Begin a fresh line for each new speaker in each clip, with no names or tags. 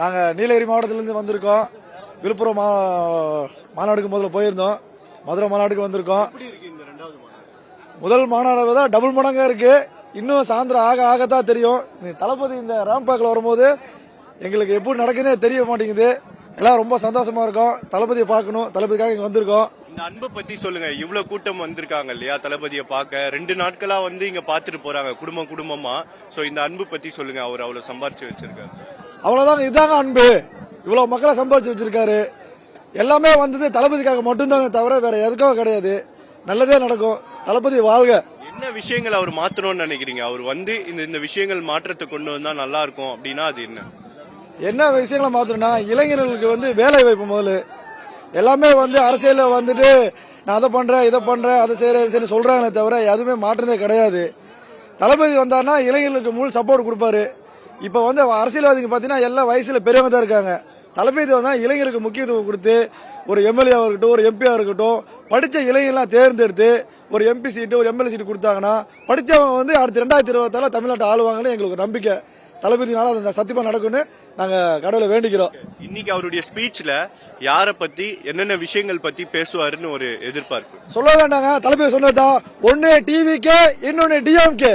நாங்கள் நீலகிரி மாவட்டத்திலேருந்து வந்திருக்கோம். விழுப்புரம் மாநாடுக்கு முதல்ல போயிருந்தோம். மதுரை மாநாட்டுக்கு வந்திருக்கோம். முதல் மாநாடு தான் டபுள் மடங்கா இருக்கு. இன்னும் சாயந்தரம் ஆக ஆகத்தான் தெரியும். தளபதி இந்த ராம்பேக்கில் வரும்போது எங்களுக்கு எப்படி நடக்குதுன்னே தெரிய மாட்டேங்குது. எல்லாம் ரொம்ப சந்தோஷமா இருக்கும். தளபதியை பார்க்கணும், தளபதிக்காக இங்க வந்திருக்கோம்.
இந்த அன்பு பத்தி சொல்லுங்க. இவ்வளவு கூட்டம் வந்திருக்காங்க இல்லையா தளபதியை பார்க்க? 2 நாட்களா இங்க பாத்துட்டு போறாங்க குடும்பமா. சோ இந்த அன்பு பத்தி சொல்லுங்க. அவர் அவ்வளவு சம்பாரிச்சு வச்சிருக்காரு.
அவ்வளவுதாங்க, இதாங்க அன்பு. இவ்வளவு மக்களை சம்பாதிச்சு வச்சிருக்காரு. எல்லாமே வந்தது தளபதிக்காக மட்டும்தாங்க தவிர வேற எதுக்காக கிடையாது. நல்லதே நடக்கும். தளபதி வாழ்க.
என்ன விஷயங்கள் அவர் மாத்தணும்னு நினைக்கிறீங்க? அவர் இந்த விஷயங்கள் மாற்றத்தை கொண்டு வந்தா நல்லா இருக்கும் அப்படின்னா அது
என்ன விஷயங்களை மாத்தணும்னா இளைஞர்களுக்கு வேலை வாய்ப்பு முதல்ல. எல்லாமே அரசியல நான் அதை பண்றேன் இதை பண்றேன் அதை செய்யறேன் சொல்றாங்களே தவிர எதுவுமே மாற்றதே கிடையாது. தளபதி வந்தாருன்னா இளைஞர்களுக்கு முழு சப்போர்ட் கொடுப்பாரு. இப்ப அரசியல்வாதிங்க பாத்தீங்கன்னா எல்லா வயசுல பெரியவங்க தான் இருக்காங்க. தளபதி வந்தா இளைஞருக்கு முக்கியத்துவம் கொடுத்து ஒரு எம்எல்ஏவா இருக்கட்டும், ஒரு எம்பியா இருக்கட்டும், படிச்ச இளைஞர்லாம் தேர்ந்தெடுத்து ஒரு எம்பி சீட்டு, ஒரு எம்எல்ஏ சீட்டு கொடுத்தாங்கன்னா படிச்சவங்க அடுத்து 2026 தமிழ்நாட்டை ஆளுவாங்கன்னு எங்களுக்கு நம்பிக்கை. தளபதினால அந்த சத்தியமா நடக்கும்னு நாங்க கடவுளை வேண்டிக்கிறோம்.
இன்னைக்கு அவருடைய ஸ்பீச்ல யார பத்தி என்னென்ன விஷயங்கள் பத்தி பேசுவாருன்னு ஒரு எதிர்பார்ப்பு.
சொல்ல வேண்டாங்க, தளபதி சொன்னதா. ஒன்னு டிவிக்கே, இன்னொன்னு டிஎம்கே.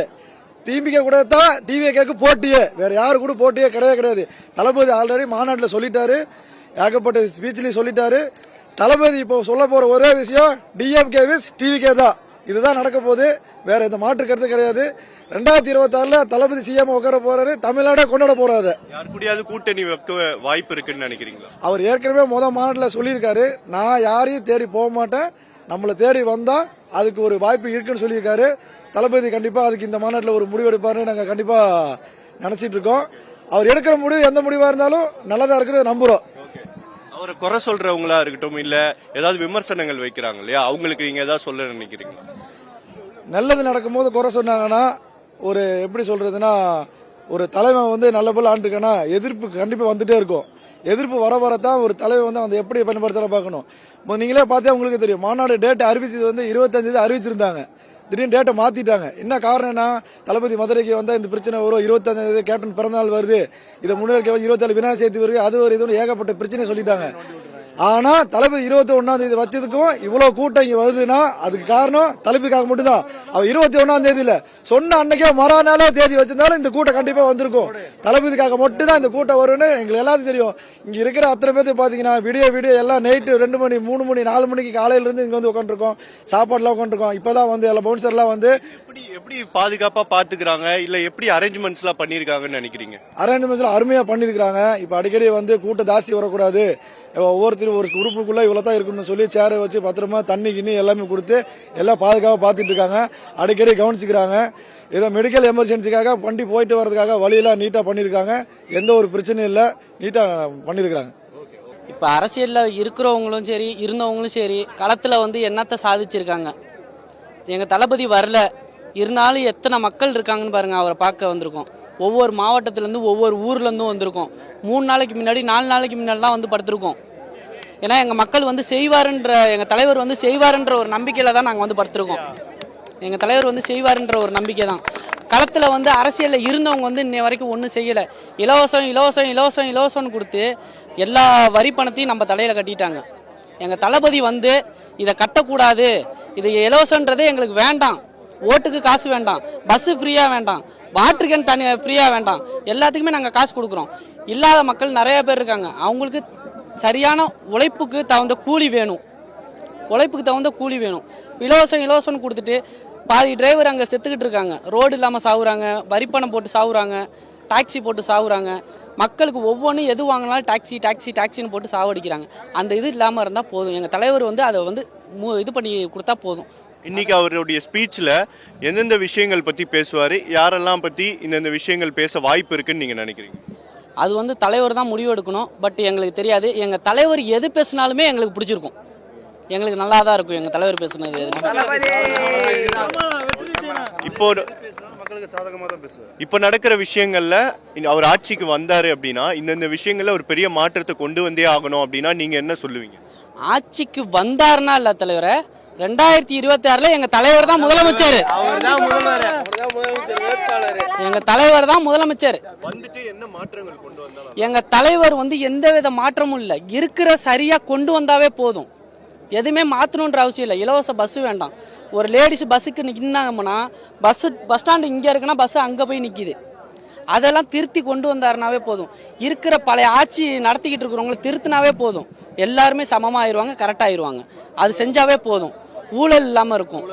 டிவிகே கூட தான் டிவிகேக்கு போட்டியே, வேற யாரு கூட போட்டியே கிடையாது. தளபதி ஆல்ரெடி மாநாட்டில் சொல்லிட்டாரு, ஏகப்பட்ட ஸ்பீச்லயும் சொல்லிட்டாரு. தளபதி இப்போ சொல்ல போற ஒரே விஷயம் டிஎம்கே விஸ் டிவிகே தான். இதுதான் நடக்க போகுது. வேற எந்த மாற்று கருத்து கிடையாது. 2026 தளபதி சிஎம் உட்கார போறாரு. தமிழ்நாட கொண்டாட போறாரு.
யார் கூடயாவது கூட்டணி வைக்க வாய்ப்பு இருக்குன்னு நினைக்கிறீங்களா?
அவர் ஏற்கனவே மாநாட்டில் சொல்லியிருக்காரு, நான் யாரையும் தேடி போக மாட்டேன், நம்மளை தேடி வந்தா அதுக்கு ஒரு வாய்ப்பு இருக்குன்னு சொல்லியிருக்காரு. தளபதி கண்டிப்பா அதுக்கு இந்த மாநாட்டில் ஒரு முடிவு எடுப்பாருன்னு நாங்க கண்டிப்பா நினைச்சிட்டு இருக்கோம். அவர் எடுக்கிற முடிவு எந்த முடிவா இருந்தாலும் நல்லதா இருக்கிறது நம்புறோம்.
அவரை குறை சொல்றவங்களா இருக்கட்டும், இல்ல ஏதாவது விமர்சனங்கள் வைக்கிறாங்க இல்லையா, அவங்களுக்கு நீங்க ஏதாவது சொல்ல நினைக்கிறீங்களா?
நல்லது நடக்கும்போது குறை சொன்னாங்கன்னா, ஒரு எப்படி சொல்றதுன்னா, ஒரு தலைவன் நல்ல போல ஆண்டுக்கானா எதிர்ப்பு கண்டிப்பா வந்துட்டே இருக்கும். எதிர்ப்பு வர வரத்தான் ஒரு தலைவன் அதை எப்படி பயன்படுத்த பார்க்கணும். நீங்களே பார்த்தா உங்களுக்கு தெரியும். மாநாடு டேட் அறிவிச்சது 25 அறிவிச்சிருந்தாங்க. திடீர்னு டேட்டை மாத்திட்டாங்க. என்ன காரணம்னா, தளபதி மதுரைக்கு வந்தா இந்த பிரச்சனை வரும், 25 கேப்டன் பிறந்தநாள் வருது, இதை முன்னேற்க 27 விநாயகர் சதுர்த்தி வருது, அது ஒரு இது ஏகப்பட்ட பிரச்சனை சொல்லிட்டாங்க. ஆனா தளபதி 21 வச்சதுக்கும் இவ்வளவு கூட்டம் இங்க வருதுன்னா அதுக்கு காரணம் தளபதிக்காக மட்டும்தான். அவர் 21 சொன்ன அன்னைக்கே மறாநாளே தேதி வச்சிருந்தாலும் இந்த கூட்டம் கண்டிப்பா வந்திருக்கும். தளபதிக்காக மட்டும்தான் இந்த கூட்டம் வரும்னு எங்களுக்கு எல்லாத்தையும் தெரியும். இங்க இருக்கிற அத்தனை பேருக்கு பாத்தீங்கன்னா விடிய எல்லாம் நைட்டு 2 மணி 3 மணி 4 மணிக்கு காலையில இருந்து இங்க உட்காந்துருக்கோம். சாப்பாடுலாம் உட்காந்துருக்கோம். இப்பதான் எல்லா பவுன்சர்லாம்
எப்படி பாதுகாப்பா பாத்துக்கிறாங்க, இல்ல எப்படி அரேஞ்ச்மெண்ட்ஸ் எல்லாம் பண்ணிருக்காங்கன்னு நினைக்கிறீங்க?
அரேஞ்ச்மெண்ட்ஸ் அருமையா பண்ணிருக்காங்க. இப்ப அடிக்கடி கூட்டம் ஜாஸ்தி வரக்கூடாது, ஒவ்வொருத்தரும் ஒரு குரூப்புக்குள்ள இவ்வளவுதான் இருக்குன்னு சொல்லி சேரை வச்சு பத்திரமா தண்ணி கிண்ணி எல்லாமே கொடுத்து எல்லாம் பாதுகாப்பா பாத்துட்டு இருக்காங்க. அடிக்கடி கவனிச்சுக்கிறாங்க. ஏதோ மெடிக்கல் எமர்ஜென்சிக்காக வண்டி போயிட்டு வர்றதுக்காக வழியெல்லாம் நீட்டா பண்ணிருக்காங்க. எந்த ஒரு பிரச்சனையும் இல்ல, நீட்டா பண்ணிருக்காங்க.
இப்ப அரசியல்ல இருக்கிறவங்களும் சரி, இருந்தவங்களும் சரி, களத்துல என்னத்தை சாதிச்சிருக்காங்க. எங்க தளபதி வரல, இருந்தாலும் எத்தனை மக்கள் இருக்காங்கன்னு பாருங்க. அவரை பார்க்க வந்திருக்கோம். ஒவ்வொரு மாவட்டத்திலேருந்து ஒவ்வொரு ஊர்லேருந்தும் வந்திருக்கோம். 3 நாளைக்கு முன்னாடி 4 நாளைக்கு முன்னாடிலாம் படுத்திருக்கோம். ஏன்னா எங்கள் மக்கள் செய்வாருன்ற, எங்கள் தலைவர் செய்வாருன்ற ஒரு நம்பிக்கையில் தான் நாங்கள் படுத்திருக்கோம். எங்கள் தலைவர் செய்வாருன்ற ஒரு நம்பிக்கை தான். களத்தில் அரசியலில் இருந்தவங்க இன்னை வரைக்கும் ஒன்றும் செய்யலை. இலவசம்னு கொடுத்து எல்லா வரி பணத்தையும் நம்ம தலையில் கட்டிட்டாங்க. எங்கள் தளபதி இதை கட்டக்கூடாது, இது இலவசன்றதே எங்களுக்கு வேண்டாம், ஓட்டுக்கு காசு வேண்டாம், பஸ்ஸு ஃப்ரீயாக வேண்டாம், வாட்டர் கேன் தனி ஃப்ரீயாக வேண்டாம், எல்லாத்துக்குமே நாங்கள் காசு கொடுக்குறோம். இல்லாத மக்கள் நிறைய பேர் இருக்காங்க. அவங்களுக்கு சரியான உழைப்புக்கு தகுந்த கூலி வேணும். இலவசம்னு கொடுத்துட்டு பாதி டிரைவர் அங்கே செத்துக்கிட்டு இருக்காங்க. ரோடு இல்லாமல் சாகுறாங்க, வரிப்பணம் போட்டு சாகுறாங்க, டாக்ஸி போட்டு சாகுறாங்க. மக்களுக்கு ஒவ்வொன்றும் எது வாங்கினாலும் டாக்ஸின்னு போட்டு சாவடிக்கிறாங்க. அந்த இது இல்லாமல் இருந்தால் போதும். எங்கள் தலைவர் அதை இது பண்ணி கொடுத்தா போதும்.
இன்னைக்கு அவருடைய ஸ்பீச்ல எந்தெந்த விஷயங்கள் பத்தி பேசுவாரு, யாரெல்லாம் பத்தி இந்த விஷயங்கள் பேச வாய்ப்பு இருக்குன்னு நீங்க நினைக்கிறீங்க?
அது தலைவர் தான் முடிவு எடுக்கணும். பட் எங்களுக்கு தெரியாது. எங்க தலைவர் எது பேசினாலுமே எங்களுக்கு பிடிச்சிருக்கும், எங்களுக்கு நல்லா தான் இருக்கும் எங்க தலைவர் பேசுனது.
இப்போ நடக்கிற விஷயங்கள்ல அவர் ஆட்சிக்கு வந்தாரு அப்படின்னா இந்த விஷயங்கள்ல ஒரு பெரிய மாற்றத்தை கொண்டு வந்தே ஆகணும் அப்படின்னா நீங்க என்ன சொல்லுவீங்க?
ஆட்சிக்கு வந்தாருன்னா இல்ல தலைவரை, 2026ல எங்க தலைவர் தான் முதலமைச்சர். எங்க தலைவர் தான் முதலமைச்சர்.
வந்துட்டு என்ன மாற்றங்கள் கொண்டு வந்தாலும்
எங்க தலைவர் வந்து எந்தவித மாற்றமும் இல்லை, இருக்கிற சரியா கொண்டு வந்தாவே போதும். எதுவுமே மாற்றணுன்ற அவசியம் இல்லை. இலவச பஸ் வேண்டாம். ஒரு லேடிஸ் பஸ்ஸுக்கு நின்னாங்கன்னா பஸ் ஸ்டாண்டு இங்கே இருக்குன்னா பஸ் அங்கே போய் நிற்கிது. அதெல்லாம் திருத்தி கொண்டு வந்தாருனாவே போதும். இருக்கிற பழைய ஆட்சி நடத்திக்கிட்டு இருக்கிறவங்களை திருத்தினாவே போதும். எல்லாருமே சமமாயிருவாங்க, கரெக்டாகிடுவாங்க. அது செஞ்சாவே போதும். ஊழல் இல்லாமல் இருக்கும்.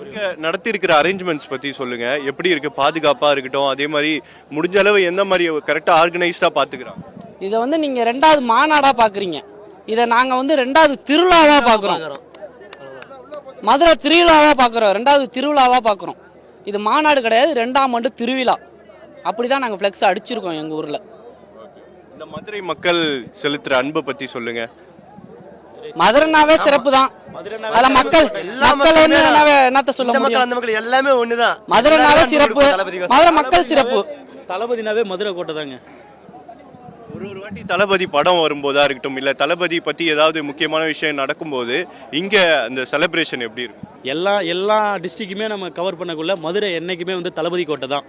இங்க நடத்தி இருக்கிற அரேஞ்ச்மெண்ட்ஸ் பத்தி சொல்லுங்க. எப்படி இருக்கு? பாதுகாப்பா இருக்கட்டும், அதே மாதிரி முடிஞ்ச அளவு எந்த மாதிரி கரெக்டா ஆர்கனைஸ்டா பாத்துக்கிறாங்க?
இதை வந்து நீங்கள் 2வது மாநாடாக பார்க்குறீங்க. இதை நாங்கள் வந்து 2வது திருவிழாவாக பார்க்குறோம். மதுரை திருவிழாவாக பார்க்குறோம். 2வது திருவிழாவாக பார்க்குறோம். இது மாநாடு கிடையாது, 2ஆம் ஆண்டு திருவிழா. அப்படி தான் நாங்கள் ஃப்ளெக்ஸ் அடிச்சிருக்கோம் எங்கள் ஊரில்.
இந்த மதுரை மக்கள் செலுத்துற அன்பை பத்தி சொல்லுங்க.
மதுரைனாவே சிறப்பு தான். அதில் மக்கள் என்னத்த சொல்ல முடியும்?
அந்த மக்கள் எல்லாமே ஒண்ணுதான்.
மதுரைனாவே சிறப்பு, மதுரை மக்கள் சிறப்பு.
தளபதினாவே மதுரை கோட்டை தாங்க.
ஒரு வாட்டி தளபதி படம் வரும்போதா இருக்கட்டும், இல்ல தளபதி பத்தி ஏதாவது முக்கியமான விஷயம் நடக்கும்போது இங்க அந்த செலிப்ரேஷன் எப்படி இருக்கும்?
எல்லா டிஸ்ட்ரிக்ட்டுமே நம்ம கவர் பண்ணக்குள்ள மதுரை என்னைக்குமே வந்து தளபதி கோட்டை தான்.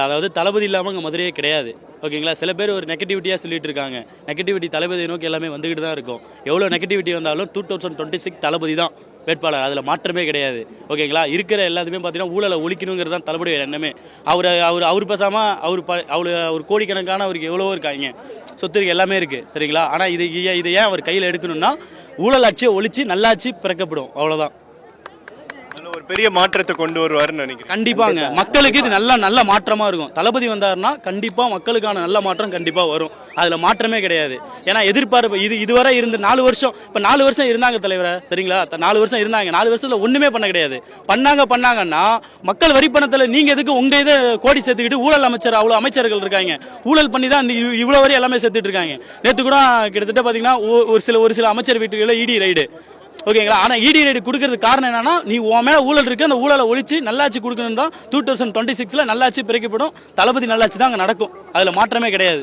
அதாவது தளபதி இல்லாமல் அங்கே மதுரையே கிடையாது. ஓகேங்களா? சில பேர் ஒரு நெகட்டிவிட்டியாக சொல்லிட்டு இருக்காங்க. நெகட்டிவிட்டி தளபதியை நோக்கி எல்லாமே வந்துக்கிட்டு தான் இருக்கும். எவ்வளோ நெகட்டிவிட்டி வந்தாலும் 2026 தளபதி தான் வேட்பாளர். அதில் மாற்றமே கிடையாது. ஓகேங்களா? இருக்கிற எல்லாத்துமே பார்த்தீங்கன்னா ஊழலை ஒழிக்கணுங்கிறது தான் தளபதி எண்ணமே. அவர் பேசாமல் அவர் கோடிக்கணக்கான அவருக்கு எவ்வளவோ இருக்காங்க, சொத்து இருக்கு, எல்லாமே இருக்குது. சரிங்களா? ஆனால் இதை ஏன் அவர் கையில் எடுக்கணும்னா ஊழல் ஆட்சியை ஒழிச்சு நல்லாட்சி பிறக்கப்படும். அவ்வளோதான்.
ஒரு பெரிய மாற்றத்தை கொண்டு வருவாருன்னு நினைக்கிறேன்.
கண்டிப்பாங்க. மக்களுக்கு இது நல்ல மாற்றமா இருக்கும். தளபதி வந்தாருன்னா கண்டிப்பா மக்களுக்கான நல்ல மாற்றம் கண்டிப்பா வரும். அதுல மாற்றமே கிடையாது. ஏன்னா எதிர்பார்ப்பு இதுவரை இருந்து 4 வருஷம், இப்ப 4 வருஷம் இருந்தாங்க தலைவரை. சரிங்களா? 4 வருஷம் இருந்தாங்க. 4 வருஷத்துல ஒண்ணுமே பண்ண கிடையாது. பண்ணாங்கன்னா மக்கள் வரி பணத்துல நீங்க எதுக்கு உங்க இதை கோடி சேர்த்துக்கிட்டு ஊழல் அமைச்சர் அவ்வளவு அமைச்சர்கள் இருக்காங்க, ஊழல் பண்ணி தான் இவ்வளவு வரை எல்லாமே சேர்த்துட்டு இருக்காங்க. நேற்று கூட கிட்டத்தட்ட பாத்தீங்கன்னா ஒரு சில அமைச்சர் வீட்டுகளில் இடி ரைடு. ஓகேங்களா? ஆனால் இடி ரைடு கொடுக்கறதுக்கு காரணம் என்னன்னா, நீ உன் மேலே ஊழல் இருக்கு, அந்த ஊழலை ஒழிச்சு நல்லாட்சி கொடுக்கணும் தான். 2026 நல்லாட்சி பிறக்கப்படும். தளபதி நல்லாட்சி தான் அங்கே நடக்கும். அதில் மாற்றமே கிடையாது.